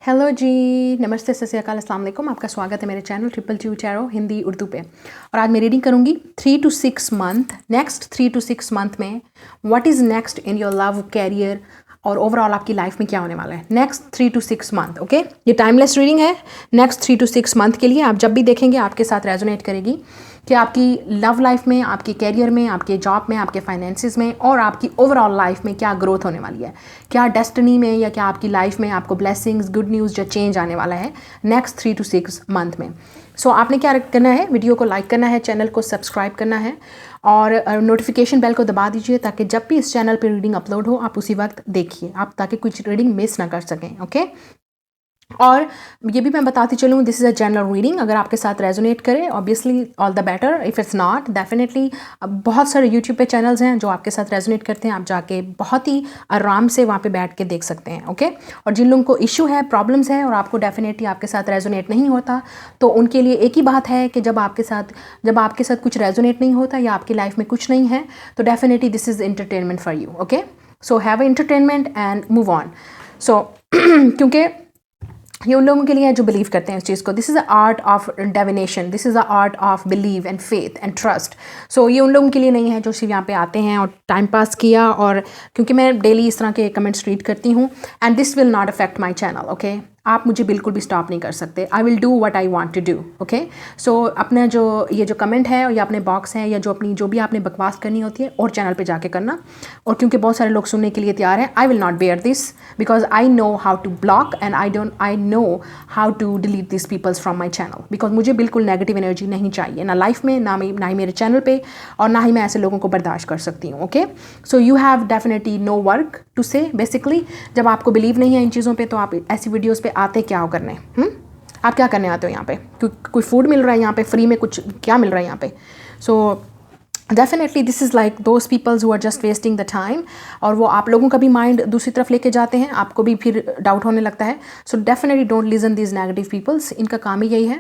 Hello जी, नमस्ते, सत श्री अकाल, अस्सलाम वालेकुम। आपका स्वागत है मेरे channel triple T tarot Hindi Urdu पे। और आज मैं रीडिंग करूँगी 3 to 6 month, next 3 to 6 month में what is next in your love, career और ओवरऑल आपकी लाइफ में क्या होने वाला है नेक्स्ट 3 to 6 मंथ। ओके, ये टाइमलेस रीडिंग है नेक्स्ट 3 to 6 मंथ के लिए। आप जब भी देखेंगे आपके साथ रेजोनेट करेगी कि आपकी लव लाइफ में, आपके कैरियर में, आपके जॉब में, आपके फाइनेंसिस में और आपकी ओवरऑल लाइफ में क्या ग्रोथ होने वाली है, क्या डेस्टिनी में या क्या आपकी लाइफ में आपको ब्लेसिंग्स, गुड न्यूज़ या चेंज आने वाला है नेक्स्ट 3 to 6 मंथ में। सो आपने क्या करना है, वीडियो को लाइक करना है, चैनल को सब्सक्राइब करना है और नोटिफिकेशन बेल को दबा दीजिए ताकि जब भी इस चैनल पर रीडिंग अपलोड हो आप उसी वक्त देखिए, आप ताकि कुछ रीडिंग मिस ना कर सकें। ओके, और ये भी मैं बताती चलूँ, this is a general reading. अगर आपके साथ रेजोनेट करे obviously all the better, if it's not definitely बहुत सारे यूट्यूब पे चैनल्स हैं जो आपके साथ रेजोनेट करते हैं, आप जाके बहुत ही आराम से वहाँ पे बैठ के देख सकते हैं। ओके, और जिन लोगों को इशू है, प्रॉब्लम्स है और आपको डेफिनेटली आपके साथ रेजोनेट नहीं होता, तो उनके लिए एक ही बात है कि जब आपके साथ कुछ रेजोनेट नहीं होता या आपकी लाइफ में कुछ नहीं है तो definitely this is entertainment for you. Okay, so have entertainment and move on. So क्योंकि ये उन लोगों के लिए है जो बिलीव करते हैं इस चीज़ को। This is a art of divination, this is a art of believe and faith and trust. So ये उन लोगों के लिए नहीं है जो सिर्फ यहाँ पे आते हैं और टाइम पास किया, और क्योंकि मैं डेली इस तरह के कमेंट्स रीड करती हूँ and this will not affect my channel. Okay, आप मुझे बिल्कुल भी स्टॉप नहीं कर सकते। I will do what I want to do. Okay, so अपना ये जो कमेंट है या अपने बॉक्स है या जो भी आपने बकवास करनी होती है और चैनल पे जाके करना। और क्योंकि बहुत सारे लोग सुनने के लिए तैयार हैं, I will not bear this because I know how to block and I know how to delete this peoples from my channel. Because मुझे बिल्कुल नेगेटिव एनर्जी नहीं चाहिए, ना लाइफ में, ना ही मेरे चैनल पे, और ना ही मैं ऐसे लोगों को बर्दाश्त कर सकती हूँ। Okay, so you have definitely no work to say. Basically जब आपको बिलीव नहीं है इन चीज़ों पे तो आप ऐसी वीडियोस पे आते क्या हो करने? आप क्या करने आते हो यहाँ पे? कोई फूड मिल रहा है यहाँ पे फ्री में? कुछ क्या मिल रहा है यहाँ पे? So definitely this is like those peoples who are just wasting the time, और वो आप लोगों का भी माइंड दूसरी तरफ लेके जाते हैं, आपको भी फिर डाउट होने लगता है। So definitely don't listen these negative peoples, इनका काम ही यही है।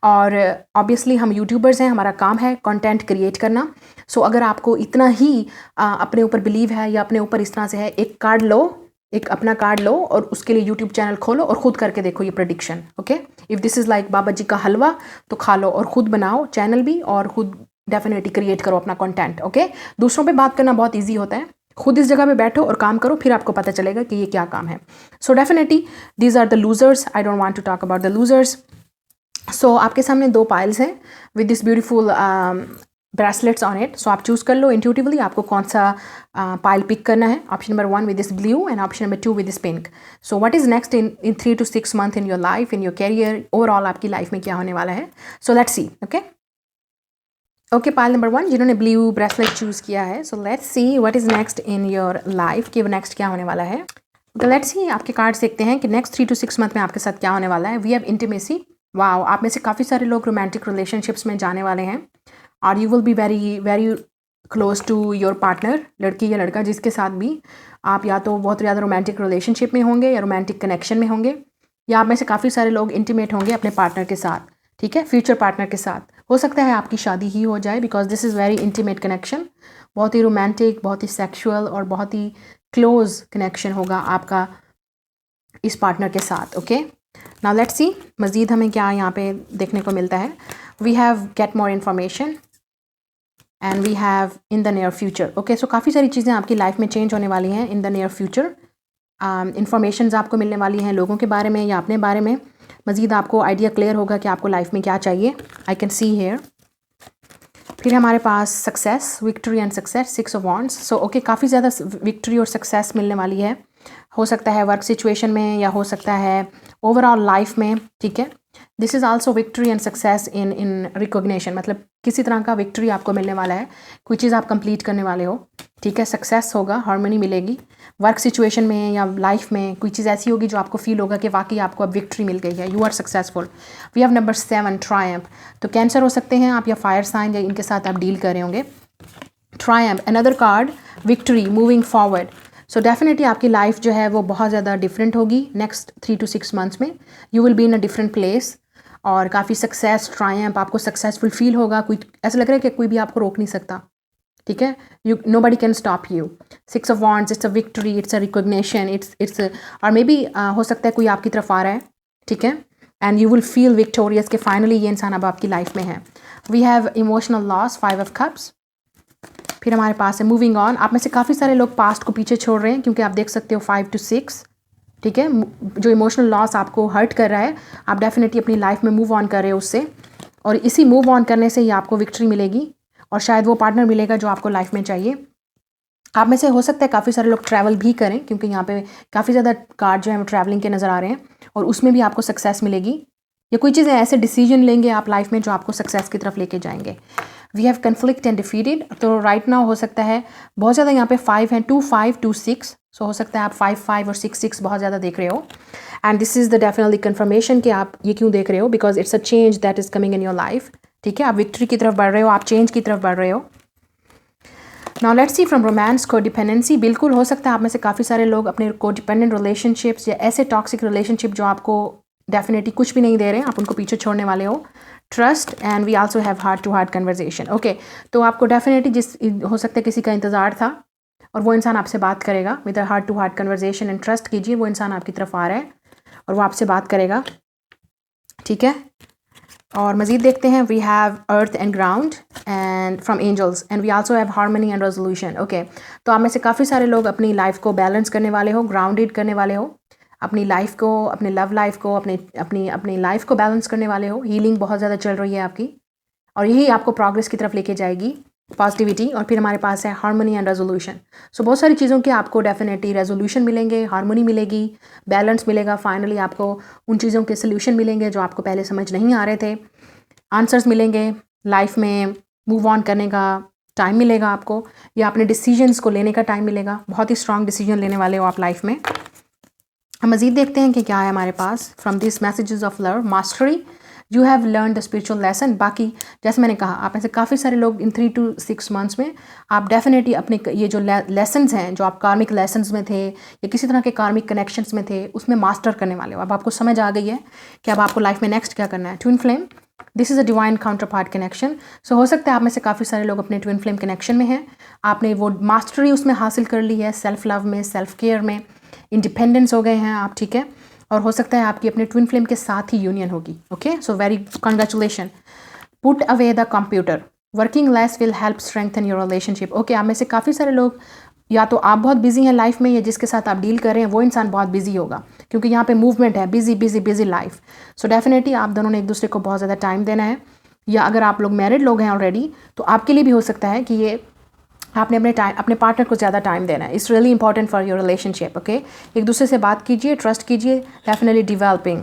और ऑब्वियसली हम यूट्यूबर्स हैं, हमारा काम है कंटेंट क्रिएट करना। सो अगर आपको इतना ही अपने ऊपर बिलीव है या अपने ऊपर इस तरह से है, एक अपना कार्ड लो और उसके लिए यूट्यूब चैनल खोलो और ख़ुद करके देखो ये prediction. Okay, if this is like Baba ji का हलवा तो खा लो और ख़ुद बनाओ चैनल भी और ख़ुद डेफिनेटली क्रिएट करो अपना कंटेंट। ओके, दूसरों पे बात करना बहुत इजी होता है, खुद इस जगह पे बैठो और काम करो, फिर आपको पता चलेगा कि ये क्या काम है। So definitely these are the losers, I don't want to talk about the losers. So आपके सामने 2 पाइल्स हैं with this beautiful bracelets on it. So आप चूज़ कर लो इंट्यूटिवली आपको कौन सा पाइल पिक करना है। Option number 1 with this blue and option number 2 with this pink. So what is next in 3 to 6 month in your life, in your career, overall आपकी life में क्या होने वाला है। So let's see. Okay, pile number 1 जिन्होंने blue bracelet choose किया है, so let's see what is next in your life, कि नेक्स्ट क्या होने वाला है। तो लेट्स सी, आपके कार्ड्स देखते हैं कि नेक्स्ट 3 to 6 मंथ में आपके साथ क्या होने वाला है। We have intimacy. वाओ, आप में से काफ़ी सारे लोग रोमांटिक रिलेशनशिप्स में जाने वाले हैं और you will be very very close to your partner, लड़की या लड़का जिसके साथ भी आप या तो बहुत ज़्यादा रोमांटिक रिलेशनशिप में होंगे या रोमांटिक कनेक्शन में होंगे, या आप में से काफ़ी सारे लोग इंटीमेट होंगे अपने पार्टनर के साथ। ठीक है, फ्यूचर पार्टनर के साथ हो सकता है आपकी शादी ही हो जाए because this is very intimate connection, बहुत ही रोमांटिक, बहुत ही सेक्शुअल और बहुत ही क्लोज कनेक्शन होगा आपका इस पार्टनर के साथ। ओके, नाउ लेट्स सी मज़ीद हमें क्या यहाँ पे देखने को मिलता है। We have get more information and we have in the near future. Okay, so काफ़ी सारी चीज़ें आपकी लाइफ में चेंज होने वाली हैं इन द नियर फ्यूचर। इन्फॉर्मेशंस आपको मिलने वाली हैं लोगों के बारे में या अपने बारे में। मज़ीद आपको आइडिया क्लियर होगा कि आपको लाइफ में क्या चाहिए। I can see here. फिर हमारे पास success, victory and success, 6 of Wands। So okay, काफ़ी ज़्यादा विक्ट्री और सक्सेस मिलने वाली है। हो सकता है वर्क सिचुएशन में या हो सकता है ओवरऑल लाइफ में। ठीक है, this is also victory and success in recognition, मतलब किसी तरह का विक्ट्री आपको मिलने वाला है, कोई चीज़ आप कंप्लीट करने वाले हो। ठीक है, सक्सेस होगा, हार्मनी मिलेगी वर्क सिचुएशन में या लाइफ में। कोई चीज़ ऐसी होगी जो आपको फील होगा कि वाकई आपको अब विक्ट्री मिल गई है, you are successful. We have number 7 triumph. तो कैंसर हो सकते हैं आप या फायर साइन, या इनके साथ आप डील कर रहे होंगे। Triumph, another card, victory, moving forward. So definitely आपकी लाइफ जो है वो बहुत ज़्यादा डिफरेंट होगी नेक्स्ट 3 to 6 मंथ्स में। You will B in a different place और काफ़ी सक्सेस, ट्रायम्फ, आपको सक्सेसफुल फील होगा। कोई ऐसा लग रहा है कि कोई भी आपको रोक नहीं सकता। ठीक है, nobody can stop you. 6 of Wands, it's a victory, it's a recognition, it's और मे बी हो सकता है कोई आपकी तरफ आ रहा है, ठीक है, and you will feel victorious कि फाइनली ये इंसान अब आपकी लाइफ में है. We have emotional loss, 5 of Cups. फिर हमारे पास है मूविंग ऑन. आप में से काफ़ी सारे लोग पास्ट को पीछे छोड़ रहे हैं, क्योंकि आप देख सकते हो 5 to 6, ठीक है, जो इमोशनल लॉस आपको हर्ट कर रहा है, आप डेफिनेटली अपनी लाइफ में मूव ऑन कर रहे हो उससे, और इसी मूव ऑन करने से ही आपको विक्ट्री मिलेगी, और शायद वो पार्टनर मिलेगा जो आपको लाइफ में चाहिए. आप में से हो सकता है काफ़ी सारे लोग ट्रैवल भी करें, क्योंकि यहाँ पे काफ़ी ज़्यादा कार्ड जो है वो ट्रैवलिंग के नज़र आ रहे हैं, और उसमें भी आपको सक्सेस मिलेगी, या कोई चीज़ें ऐसे डिसीजन लेंगे आप लाइफ में जो आपको सक्सेस की तरफ लेके जाएंगे. We have conflict and defeated. तो राइट नाउ हो सकता है बहुत ज़्यादा यहाँ पे 5 हैं, 2 5 2 6. सो हो सकता है आप 5 5 और 6 6 बहुत ज़्यादा देख रहे हो, and this is the definitely confirmation कि आप ये क्यों देख रहे हो, because it's a change that is coming in your life. ठीक है, आप विक्ट्री की तरफ बढ़ रहे हो, आप चेंज की तरफ बढ़ रहे हो. Now let's see from romance. Codependency. बिल्कुल हो सकता है आप में से काफ़ी सारे लोग अपने कोडिपेंडेंट रिलेशनशिप्स या ऐसे टॉक्सिक रिलेशनशिप जो आपको डेफिनेटली कुछ भी नहीं दे रहे हैं, आप उनको पीछे छोड़ने वाले हो. Trust, and we also have heart to heart conversation. Okay, तो आपको डेफिनेटली हो सकता है किसी का इंतज़ार था, और वो इंसान आपसे बात करेगा. With heart to heart conversation and trust कीजिए, वो इंसान आपकी तरफ आ रहा है और वो आपसे बात करेगा. ठीक है, और मज़ीद देखते हैं. We have earth and ground and from angels, and we also have harmony and resolution. Okay, तो आप में से काफ़ी सारे लोग अपनी लाइफ को बैलेंस करने वाले हो, ग्राउंडेड करने वाले हो, अपनी लाइफ को, अपने लव लाइफ को, अपनी लाइफ को बैलेंस करने वाले हो. हीलिंग बहुत ज़्यादा चल रही है आपकी, और यही आपको प्रोग्रेस की तरफ लेके जाएगी, पॉजिटिविटी. और फिर हमारे पास है हार्मनी एंड रेजोल्यूशन. सो बहुत सारी चीज़ों के आपको डेफिनेटली रेजोल्यूशन मिलेंगे, हार्मनी मिलेगी, बैलेंस मिलेगा. फाइनली आपको उन चीज़ों के सोल्यूशन मिलेंगे जो आपको पहले समझ नहीं आ रहे थे. आंसर्स मिलेंगे, लाइफ में मूव ऑन करने का टाइम मिलेगा आपको, या अपने डिसीजंस को लेने का टाइम मिलेगा. बहुत ही स्ट्रॉन्ग डिसीजन लेने वाले हो आप लाइफ में. हम मज़ीद देखते हैं कि क्या है हमारे पास. From this messages of love, mastery, you have learn the spiritual lesson. बाकी जैसे मैंने कहा, आप में से काफ़ी सारे लोग इन 3 to 6 मंथ्स में आप डेफिनेटली अपने ये जो लेसन्स हैं, जो आप कार्मिक लेसन्स में थे या किसी तरह के कार्मिक कनेक्शंस में थे, उसमें मास्टर करने वाले हो. अब आपको समझ आ गई है कि अब आपको लाइफ में नेक्स्ट क्या करना है. Twin flame, this is a divine counterpart connection. So हो सकता है आप में से काफ़ी सारे लोग अपने ट्विन फ्लेम कनेक्शन में हैं, आपने वो मास्टरी उसमें हासिल कर ली है, सेल्फ लव में, सेल्फ केयर में, इंडिपेंडेंस हो गए हैं आप. ठीक है, और हो सकता है आपकी अपने ट्विन फ्लेम के साथ ही यूनियन होगी. Okay, so very congratulation. Put away the computer, working less will help strengthen your relationship. Okay, आप में से काफ़ी सारे लोग, या तो आप बहुत बिजी हैं लाइफ में, या जिसके साथ आप डील कर रहे हैं वो इंसान बहुत बिजी होगा, क्योंकि यहाँ पे मूवमेंट है, busy busy busy life. So definitely आप दोनों ने एक दूसरे को बहुत ज़्यादा टाइम देना है. या अगर आप लोग मैरिड लोग हैं ऑलरेडी, तो आपके लिए भी हो सकता है कि ये आपने अपने पार्टनर को ज़्यादा टाइम देना है. It's really important for your relationship. Okay, एक दूसरे से बात कीजिए, ट्रस्ट कीजिए, definitely developing.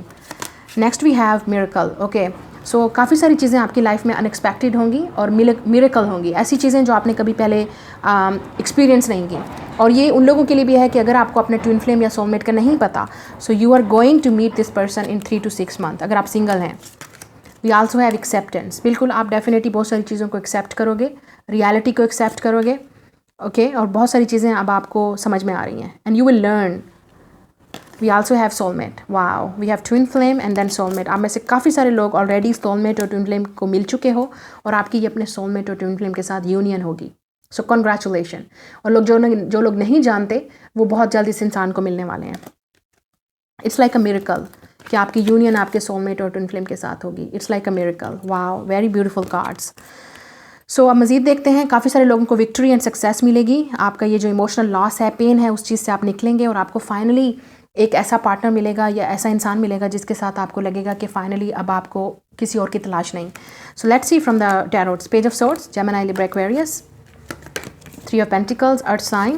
Next we have miracle. Okay, so काफ़ी सारी चीज़ें आपकी लाइफ में अनएक्सपेक्टेड होंगी और मिरेकल होंगी, ऐसी चीज़ें जो आपने कभी पहले एक्सपीरियंस नहीं की. और ये उन लोगों के लिए भी है कि अगर आपको अपने ट्विन फ्लेम या सोलमेट का नहीं पता, so you are going to meet this person in 3 to 6 month, अगर आप सिंगल हैं. We also have acceptance. बिल्कुल आप डेफिनेटली बहुत सारी चीज़ों को एक्सेप्ट करोगे, रियलिटी को एक्सेप्ट करोगे. ओके, और बहुत सारी चीज़ें अब आपको समझ में आ रही हैं, and you will learn. We also have soulmate. Wow, we have twin flame and then soulmate. आप में से काफ़ी सारे लोग ऑलरेडी सोलमेट और ट्विन फ्लेम को मिल चुके हो, और आपकी ये अपने सोलमेट और ट्विन फ्लेम के साथ यूनियन होगी. So congratulation. और लोग जो लोग नहीं जानते, वो बहुत जल्द इस इंसान को मिलने वाले हैं. इट्स लाइक अ मिरेकल कि आपकी यूनियन आपके सोलमेट और ट्विन फ्लेम के साथ होगी. It's like a miracle. Wow, very beautiful cards. So अब मज़ीद देखते हैं. काफ़ी सारे लोगों को विक्ट्री एंड सक्सेस मिलेगी. आपका ये जो इमोशनल लॉस है, पेन है, उस चीज़ से आप निकलेंगे, और आपको फाइनली एक ऐसा पार्टनर मिलेगा या ऐसा इंसान मिलेगा जिसके साथ आपको लगेगा कि फाइनली अब आपको किसी और की तलाश नहीं. So let's see from the tarots. Page of swords, Gemini, Libra, Aquarius. 3 of Pentacles, Earth sign.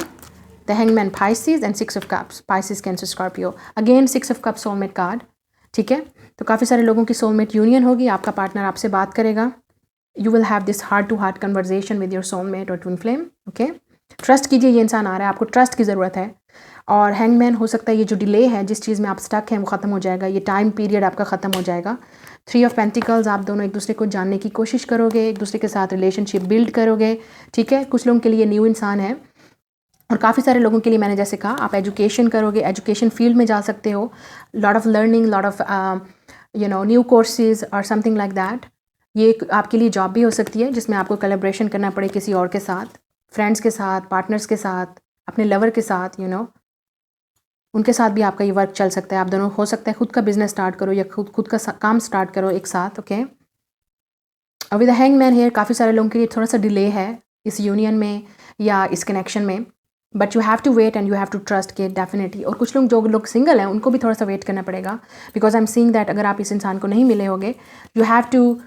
The Hangman, Pisces, and 6 of Cups, Pisces, Cancer, Scorpio. Again 6 of Cups soulmate card. ठीक है, तो काफ़ी सारे लोगों की सोलमेट यूनियन होगी. आपका partner आपसे बात करेगा. You will have this heart to heart conversation with your soulmate और ट्विन फ्लेम. ओके, ट्रस्ट कीजिए, ये इंसान आ रहा है, आपको ट्रस्ट की ज़रूरत है. और हैंगमैन, हो सकता है ये जो डिले है, जिस चीज़ में आप स्टक हैं, वो ख़त्म हो जाएगा. ये टाइम पीरियड आपका ख़त्म हो जाएगा. 3 of Pentacles, आप दोनों एक दूसरे को जानने की कोशिश करोगे, एक दूसरे के साथ रिलेशनशिप बिल्ड करोगे. ठीक है, कुछ लोगों के लिए न्यू इंसान है, और काफ़ी सारे लोगों के लिए मैंने जैसे कहा, आप एजुकेशन करोगे, एजुकेशन फील्ड में जा सकते हो. Lot of learning, lot of new courses और समथिंग लाइक दैट. ये आपके लिए जॉब भी हो सकती है जिसमें आपको कोलैबोरेशन करना पड़े किसी और के साथ. फ्रेंड्स के साथ, पार्टनर्स के साथ, अपने लवर के साथ, उनके साथ भी आपका ये वर्क चल सकता है। आप दोनों हो सकता है खुद का बिजनेस स्टार्ट करो या खुद का काम स्टार्ट करो एक साथ। ओके, और विद द हैंगमैन हियर काफ़ी सारे लोगों के लिए थोड़ा सा डिले है इस यूनियन में या इस कनेक्शन में, but you have to wait and you have to trust के डेफिनेटली। और कुछ लोग जो लोग सिंगल हैं उनको भी थोड़ा सा वेट करना पड़ेगा, because I am seeing that अगर आप इस इंसान को नहीं मिले होगे, you have to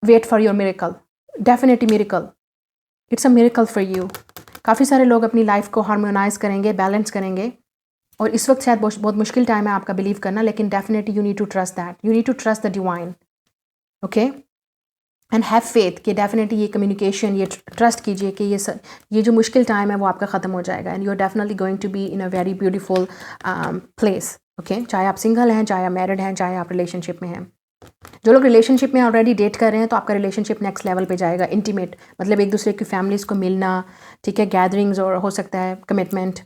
wait for your miracle, definitely miracle, it's a miracle for you. काफ़ी सारे लोग अपनी लाइफ को हार्मोनाइज करेंगे, बैलेंस करेंगे, और इस वक्त शायद बहुत मुश्किल टाइम है आपका बिलीव करना, लेकिन definitely you need to trust that, you need to trust the divine. Okay, and have faith कि डेफिनेटली ये कम्युनिकेशन, ये ट्रस्ट कीजिए कि ये जो मुश्किल टाइम है वो आपका ख़त्म हो जाएगा, and you are definitely going to be in a very beautiful place. Okay, चाहे आप सिंगल हैं, चाहे आप मैरिड हैं, चाहे आप रिलेशनशिप में हैं। जो लोग रिलेशनशिप में ऑलरेडी डेट कर रहे हैं तो आपका रिलेशनशिप नेक्स्ट लेवल पे जाएगा, इंटीमेट, मतलब एक दूसरे की फैमिलीज़ को मिलना, ठीक है, गैदरिंग्स, और हो सकता है कमिटमेंट।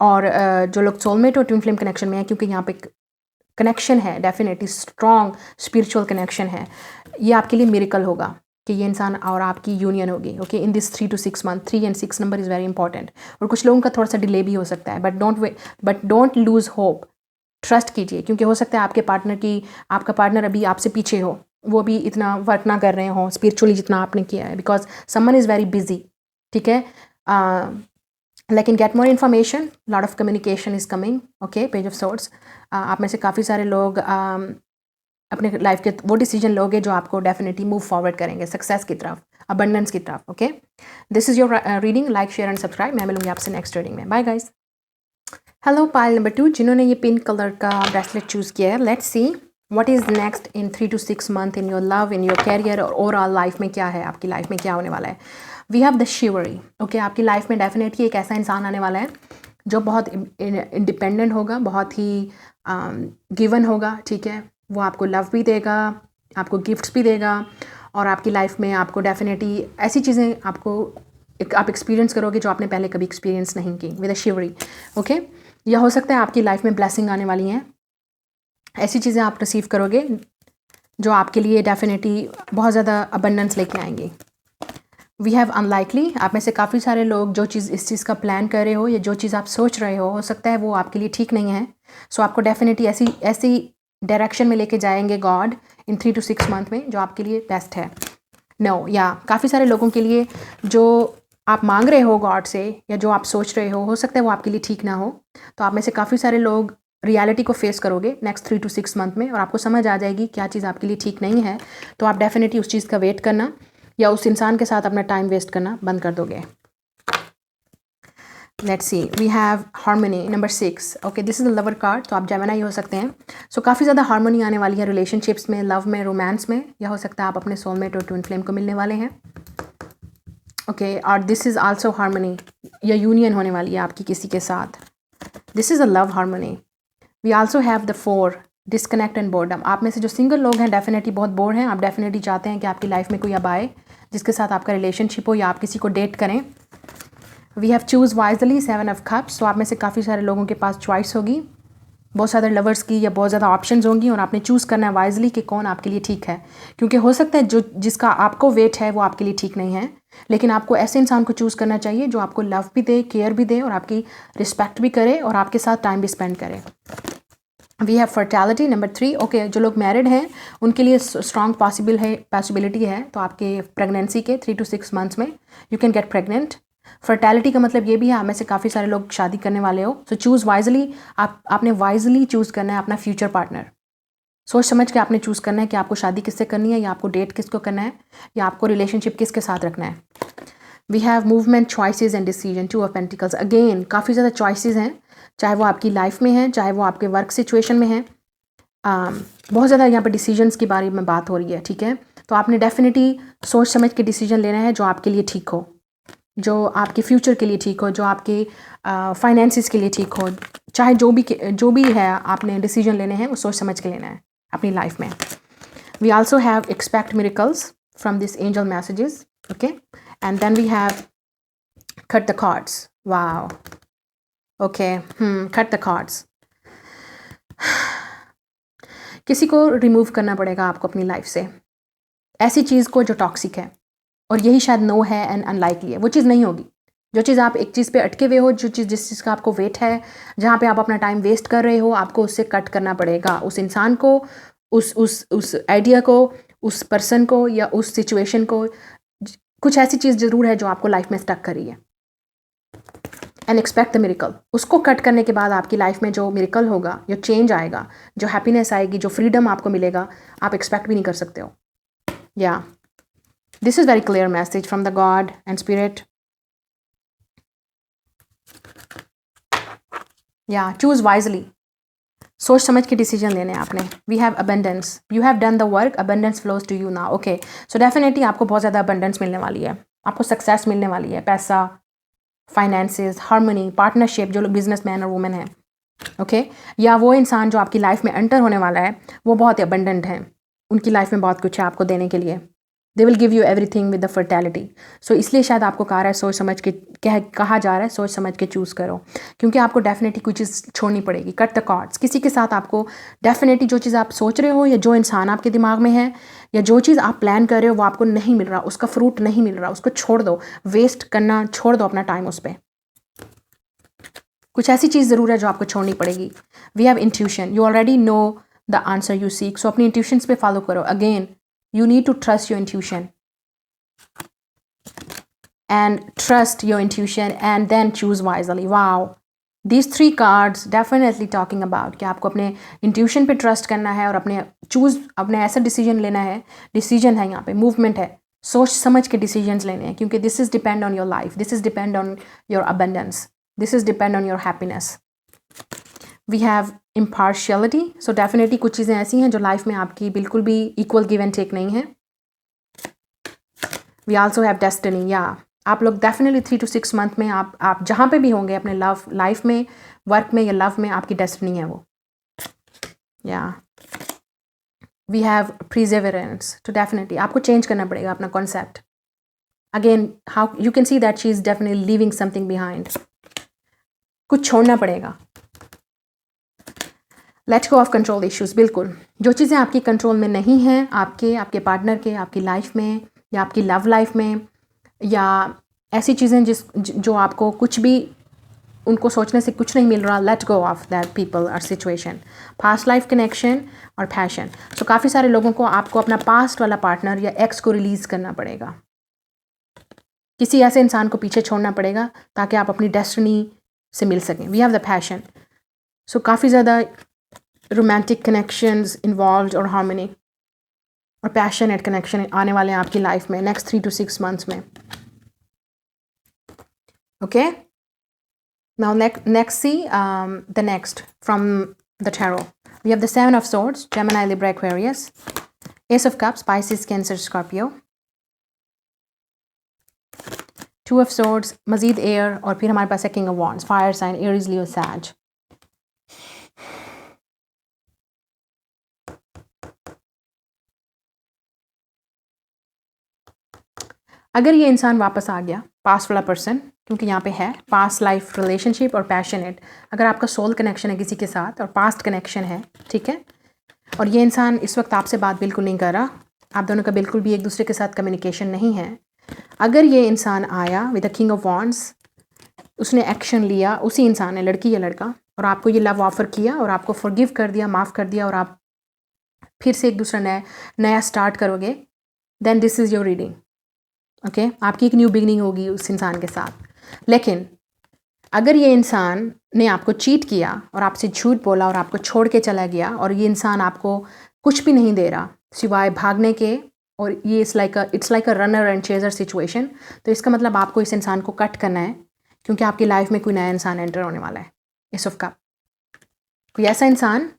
और जो लोग सोलमेट और ट्विन फ्लेम कनेक्शन में है, क्योंकि यहाँ पे कनेक्शन है, डेफिनेटली स्ट्रॉन्ग स्पिरिचुअल कनेक्शन है, ये आपके लिए मिरेकल होगा कि ये इंसान और आपकी यूनियन होगी। Okay, in this 3 to 6 month, 3 and 6 number is very important. और कुछ लोगों का थोड़ा सा डिले भी हो सकता है, but don't lose hope, trust कीजिए, क्योंकि हो सकता है आपका पार्टनर अभी आपसे पीछे हो, वो भी इतना वर्क ना कर रहे हो स्पिरिचुअली जितना आपने किया है, because someone is very busy. ठीक है, लेकिन gate more information, lot of communication is coming. Okay, page of sorts, आप में से काफ़ी सारे लोग अपने लाइफ के वो डिसीजन लोगे जो आपको डेफिनेटली मूव फॉरवर्ड करेंगे सक्सेस की तरफ, अबंडेंस की तरफ। Okay, this is your reading, like share and subscribe. मैं मिलूंगी आपसे नेक्स्ट रीडिंग में। Bye guys. Hello pile number 2, जिन्होंने ये पिंक कलर का ब्रेसलेट चूज़ किया है, let's see what is next in 3 to 6 month in your love, in your career, और ओवरऑल लाइफ में क्या है, आपकी लाइफ में क्या होने वाला है। We have the chivalry. Okay, आपकी लाइफ में डेफिनेटली एक ऐसा इंसान आने वाला है जो बहुत इंडिपेंडेंट होगा, बहुत ही गिवन होगा। ठीक है, वो आपको लव भी देगा, आपको गिफ्ट्स भी देगा, और आपकी लाइफ में आपको डेफिनेटली ऐसी चीज़ें आप एक्सपीरियंस करोगे जो आपने पहले कभी एक्सपीरियंस नहीं की विद अ शिवरी। ओके, या हो सकता है आपकी लाइफ में ब्लेसिंग आने वाली हैं, ऐसी चीज़ें आप रिसीव करोगे जो आपके लिए डेफिनेटली बहुत ज़्यादा अबंडेंस लेके आएंगी। वी हैव अनलाइकली, आप में से काफ़ी सारे लोग जो चीज़ इस चीज़ का प्लान कर रहे हो या जो चीज़ आप सोच रहे हो सकता है वो आपके लिए ठीक नहीं है, सो आपको डेफिनेटली ऐसी डायरेक्शन में लेके जाएंगे गॉड इन 3 to 6 मंथ में जो आपके लिए बेस्ट है। नो, या काफ़ी सारे लोगों के लिए जो आप मांग रहे हो गॉड से या जो आप सोच रहे हो सकता है वो आपके लिए ठीक ना हो, तो आप में से काफ़ी सारे लोग रियलिटी को फेस करोगे नेक्स्ट 3 to 6 मंथ में, और आपको समझ आ जाएगी क्या चीज़ आपके लिए ठीक नहीं है, तो आप डेफिनेटली उस चीज़ का वेट करना या उस इंसान के साथ अपना टाइम वेस्ट करना बंद कर दोगे। Let's see, we have harmony number 6। Okay, this is the lover card, तो आप जेमिनी हो सकते हैं। सो काफ़ी ज़्यादा हार्मनी आने वाली है रिलेशनशिप्स में, लव में, रोमांस में, या हो सकता है आप अपने सोलमेट और ट्विन फ्लेम को मिलने वाले हैं। ओके, और दिस इज़ आल्सो हार्मनी, या यूनियन होने वाली है आपकी किसी के साथ। This is a love harmony. We also have the 4 disconnect and boredom. आप में से जो सिंगल लोग हैं डेफिनेटली बहुत बोर हैं, आप डेफिनेटली चाहते हैं कि आपकी लाइफ में कोई अब आए जिसके साथ आपका रिलेशनशिप हो या आप किसी को डेट करें। We have choose wisely 7 of cups। So आप में से काफ़ी सारे लोगों के पास चॉइस होगी, बहुत सारे लवर्स की, या बहुत ज़्यादा ऑप्शंस होंगी, और आपने चूज़ करना है वाइजली कि कौन आपके लिए ठीक है, क्योंकि हो सकता है जिसका आपको वेट है वो आपके लिए ठीक नहीं है, लेकिन आपको ऐसे इंसान को चूज़ करना चाहिए जो आपको लव भी दे, केयर भी दे, और आपकी रिस्पेक्ट भी करे, और आपके साथ टाइम भी स्पेंड करे। We have fertility number 3। Okay, जो लोग मैरिड हैं उनके लिए स्ट्रॉन्ग पॉसिबिलिटी है, तो आपके प्रेगनेंसी के 3 to 6 मंथ्स में you can get pregnant. Fertility का मतलब ये भी है आप में से काफ़ी सारे लोग शादी करने वाले हो, सो चूज़ वाइजली, आपने वाइजली चूज़ करना है अपना फ्यूचर पार्टनर। सोच समझ के आपने चूज़ करना है कि आपको शादी किससे करनी है, या आपको डेट किसको करना है, या आपको रिलेशनशिप किसके साथ रखना है। We have movement, choices and decision, 2 of Pentacles। Again काफ़ी ज़्यादा चॉइसेस हैं, चाहे वो आपकी लाइफ में है, चाहे वो आपके वर्क सिचुएशन में है। बहुत ज़्यादा यहाँ पर डिसीजंस के बारे में बात हो रही है। ठीक है, तो आपने डेफिनेटली सोच समझ के डिसीजन लेना है जो आपके लिए ठीक हो, जो आपके फ्यूचर के लिए ठीक हो, जो आपके फाइनेंसिस के लिए ठीक हो, चाहे जो भी है आपने डिसीजन लेने हैं वो सोच समझ के लेना है अपनी लाइफ में। We also have expect miracles from this angel messages. Okay, and then we have cut the cards. Wow, okay, cut the cards. किसी को रिमूव करना पड़ेगा आपको अपनी लाइफ से, ऐसी चीज़ को जो टॉक्सिक है, और यही शायद नो है एंड अनलाइकली है, वो चीज़ नहीं होगी, जो चीज़ आप एक चीज़ पे अटके हुए हो, जो चीज़ जिस चीज़ का आपको वेट है, जहाँ पे आप अपना टाइम वेस्ट कर रहे हो, आपको उससे कट करना पड़ेगा। उस इंसान को, उस आइडिया को, उस पर्सन को या उस सिचुएशन को, कुछ ऐसी चीज़ ज़रूर है जो आपको लाइफ में स्टक करी है। And expect the miracle. उसको कट करने के बाद आपकी लाइफ में जो मिरेकल होगा, जो चेंज आएगा, जो हैप्पीनेस आएगी, जो फ्रीडम आपको मिलेगा, आप एक्सपेक्ट भी नहीं कर सकते हो। या this is very clear message from the god and spirit. या चूज वाइजली। सोच समझ के डिसीजन लेने हैं आपने। We have abundance, you have done the work, abundance flows to you now. Okay, so definitely आपको बहुत ज़्यादा अबेंडेंस मिलने वाली है, आपको सक्सेस मिलने वाली है, पैसा, फाइनेंसेस, हार्मनी, पार्टनरशिप। जो लोग बिजनेसमैन और वुमेन हैं, ओके, या वो इंसान जो आपकी लाइफ में एंटर होने वाला है, वो बहुत ही अबेंडेंट है, उनकी लाइफ में बहुत कुछ है आपको देने के लिए। They will give you everything with the fertility. So इसलिए शायद आपको कहा रहा है, सोच समझ के कहा जा रहा है, सोच समझ के चूज़ करो, क्योंकि आपको डेफिनेटली कुछ चीज़ छोड़नी पड़ेगी। Cut the cords. किसी के साथ आपको डेफिनेटली जो चीज़ आप सोच रहे हो, या जो इंसान आपके दिमाग में है, या जो चीज़ आप प्लान कर रहे हो, वो आपको नहीं मिल रहा, उसका फ्रूट नहीं मिल रहा, उसको छोड़ दो। वेस्ट करना छोड़ दो अपना टाइम उस पर। कुछ ऐसी चीज़ ज़रूर है जो आपको छोड़नी पड़ेगी। We have intuition, you already know the answer you seek. So अपनी इंट्यूशंस पे फॉलो करो। Again, you need to trust your intuition and then choose wisely. Wow, these three cards definitely talking about कि आपको अपने intuition पे trust करना है और अपने ऐसा decision लेना है। decision है यहाँ पे, movement है, सोच समझ के decisions लेने हैं, क्योंकि this is depend on your life, this is depend on your abundance, this is depend on your happiness. We have impartiality, so definitely कुछ चीज़ें ऐसी हैं जो लाइफ में आपकी बिल्कुल भी इक्वल गिव एंड टेक नहीं है। We also have destiny, yeah, आप लोग डेफिनेटली 3 to 6 मंथ में आप जहाँ पे भी होंगे अपने लव लाइफ में, वर्क में या लव में, आपकी डेस्टिनी है वो। या वी हैव प्रिजर्वेरेंस, तो डेफिनेटली आपको चेंज करना पड़ेगा अपना concept. Again, how you can see that she is definitely leaving something behind. कुछ छोड़ना पड़ेगा। Let go of control issues. बिल्कुल, जो चीज़ें आपकी कंट्रोल में नहीं हैं, आपके पार्टनर के, आपकी लाइफ में या आपकी लव लाइफ में, या ऐसी चीज़ें जो आपको कुछ भी उनको सोचने से कुछ नहीं मिल रहा, let go of that people और सिचुएशन। पास्ट लाइफ कनेक्शन और पैशन। सो काफ़ी सारे लोगों को आपको अपना पास्ट वाला पार्टनर या एक्स को रिलीज़ करना पड़ेगा, किसी ऐसे इंसान को पीछे छोड़ना पड़ेगा ताकि आप अपनी डेस्टिनी से मिल सकें। We have the passion. So काफ़ी ज़्यादा रोमांटिक कनेक्शंस इन्वॉल्व और हार्मनी और पैशनेट कनेक्शन आने वाले हैं आपकी लाइफ में नेक्स्ट 3 to 6 मंथ्स में। Okay, now next see the next from the tarot. We have the 7 of Swords, Gemini, Libra, Aquarius, Ace of Cups, Pisces, Cancer, Scorpio, 2 of Swords, मजीद air, और फिर हमारे पास है King of Wands, fire sign, Aries, Leo, Sag. अगर ये इंसान वापस आ गया, पास्ट वाला पर्सन, क्योंकि यहाँ पे है पास्ट लाइफ रिलेशनशिप और पैशनेट, अगर आपका सोल कनेक्शन है किसी के साथ और पास्ट कनेक्शन है, ठीक है, और ये इंसान इस वक्त आपसे बात बिल्कुल नहीं कर रहा, आप दोनों का बिल्कुल भी एक दूसरे के साथ कम्युनिकेशन नहीं है, अगर ये इंसान आया with the king of wands, उसने एक्शन लिया, उसी इंसान ने, लड़की या लड़का, और आपको ये लव ऑफर किया और आपको फॉरगिव कर दिया, माफ़ कर दिया, और आप फिर से एक दूसरा नया स्टार्ट करोगे, then this is your reading. Okay, आपकी एक न्यू बिगनिंग होगी उस इंसान के साथ। लेकिन अगर ये इंसान ने आपको चीट किया और आपसे झूठ बोला और आपको छोड़ के चला गया, और ये इंसान आपको कुछ भी नहीं दे रहा सिवाय भागने के, और ये it's like a runner and chaser situation, तो इसका मतलब आपको इस इंसान को कट करना है, क्योंकि आपकी लाइफ में कोई नया इंसान एंटर होने वाला है। एस ऑफ कप, कोई ऐसा इंसान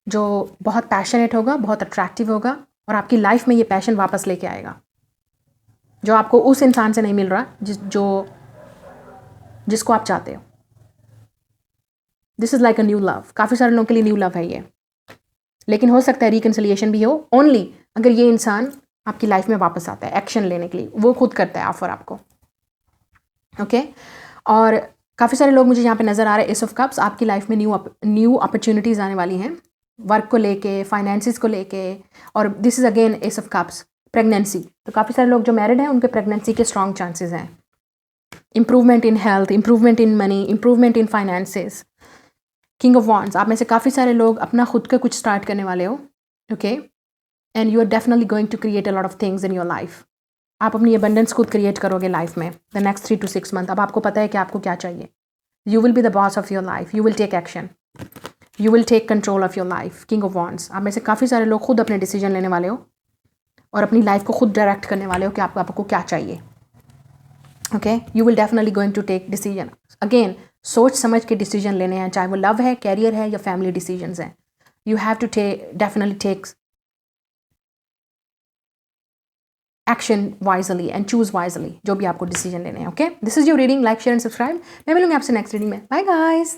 जो बहुत पैशनेट होगा, बहुत अट्रैक्टिव होगा, और आपकी लाइफ में ये पैशन वापस लेके आएगा जो आपको उस इंसान से नहीं मिल रहा, जिसको आप चाहते हो। This is like a new love. काफ़ी सारे लोगों के लिए न्यू लव है ये, लेकिन हो सकता है रिकन्सिलिएशन भी हो, ओनली अगर ये इंसान आपकी लाइफ में वापस आता है एक्शन लेने के लिए, वो खुद करता है ऑफर आपको। ओके, और काफ़ी सारे लोग मुझे यहाँ पे नज़र आ रहे हैं, एस ऑफ कप्स, आपकी लाइफ में न्यू अपॉर्चुनिटीज़ आने वाली हैं, वर्क को लेके, फाइनेंसिस को लेके, और this is again S of cups, pregnancy. तो काफ़ी सारे लोग जो मैरिड हैं उनके प्रेगनेंसी के स्ट्रॉन्ग चांसेस हैं। Improvement in health, improvement in money, improvement in finances. King of wands, आप में से काफ़ी सारे लोग अपना खुद का कुछ स्टार्ट करने वाले हो, okay, and you are definitely going to create a lot of things in your life. आप अपनी अबंडेंस खुद क्रिएट करोगे लाइफ में द नेक्स्ट 3 to 6 मंथ। अब आपको पता है कि आपको क्या चाहिए। You will be the boss of your life, you will take action, you will take control of your life. King of wands, आप में से काफ़ी सारे लोग खुद अपने डिसीजन लेने वाले हो और अपनी लाइफ को खुद डायरेक्ट करने वाले हो कि आपको क्या चाहिए। Okay, you will definitely going to take decision. Again, सोच समझ के डिसीजन लेने हैं, चाहे वो लव है, कैरियर है या फैमिली डिसीजंस हैं। You have to definitely take action wisely and choose wisely, जो भी आपको डिसीजन लेने हैं। Okay, this is your reading. Like, share and subscribe. मैं मिलूंगी आपसे नेक्स्ट रीडिंग में। Bye guys.